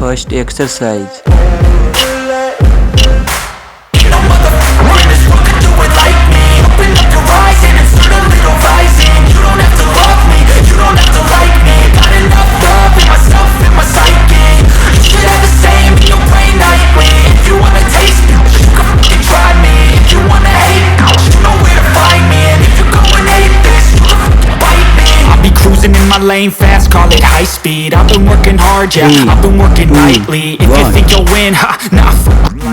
First exercise. In my lane fast, call it high speed. I've been working hard, yeah, I've been working nightly. If you think you'll win, ha, nah.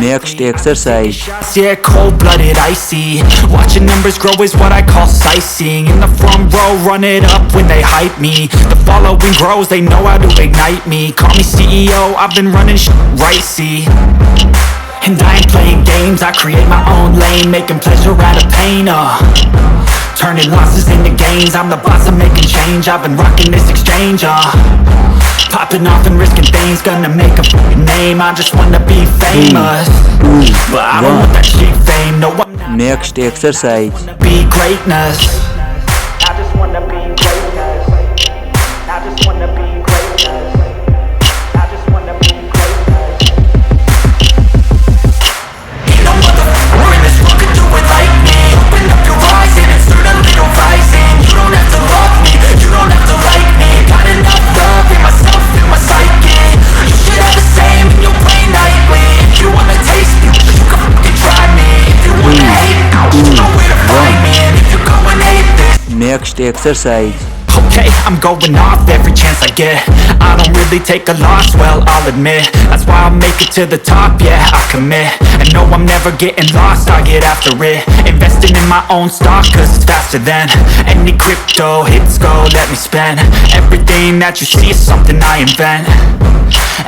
Next exercise. Yeah, cold-blooded, icy. Watching numbers grow is what I call sightseeing. In the front row, run it up when they hype me. The following grows, they know how to ignite me. Call me CEO, I've been running right, see. And I ain't playing games, I create my own lane, making pleasure out of pain, turning losses into gains, I'm the boss, I'm making change. I've been rocking this exchange, popping off and risking things, gonna make a name. I just wanna be famous, but I don't want that cheap fame. No, I'm not. Next exercise. I wanna be greatness. I just wanna be greatness. I just wanna be greatness. I just wanna be greatness. Ain't no motherfucker in this world can do it like me. Open up your eyes and insert a little rising. You don't have to love me, you don't have to like me. Got enough love in myself, in my psyche. You should have the same in your brain nightly. If you wanna taste me, you can fucking try me. If you wanna hate me, you know where to find me. And if you go and hate this, Next exercise. okay, I'm going off every chance I get. I don't really take a loss, well, I'll admit. That's why I'll make it to the top, yeah, I commit. And no, I'm never getting lost, I get after it. Investing in my own stock, cause it's faster than any crypto hits go, let me spend. Everything that you see is something I invent.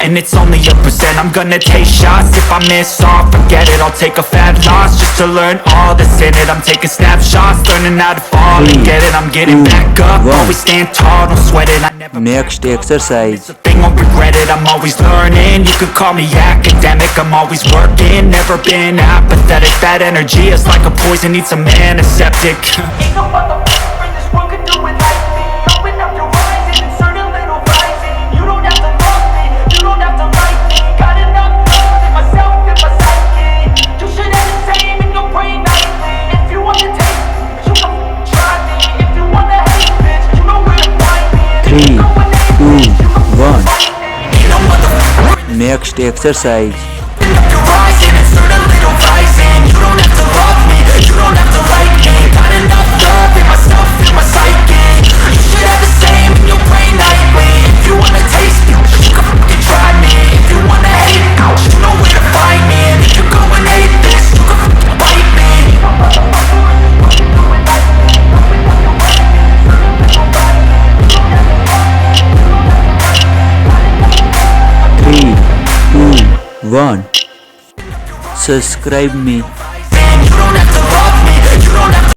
And it's only a percent. I'm gonna take shots. If I miss all, forget it. I'll take a fat loss just to learn all that's in it. I'm taking snapshots, learning how to fall and get it. I'm getting back up, always stand tall, don't sweat it. I never Next exercise. it's a thing, won't regret it. I'm always learning. You could call me academic, I'm always working. Never been apathetic. That energy is like a poison, needs some antiseptic. Ain't no motherfucker in this world can do it like me. Open up your eyes and insert a little rising. You don't have to love me, you don't have to like me. Got enough love in myself, in my psyche. You should have the same in your brain nightly. If you want to taste me, you can try me. If you want to hate bitch, you know where to find me. And if you go and hate bitch, you can fight me. Ain't no motherfucker. Next exercise. Open up your eyes and insert a little rising. You don't have to love me, you don't have to like me. Got enough love in myself, in my psyche. You should have the same in your brain nightly. If you wanna taste me, you can fucking try me. If you wanna hate me, you know where to find me. And if you go and hate this, you can fucking bite me. Three, two, one. Subscribe me.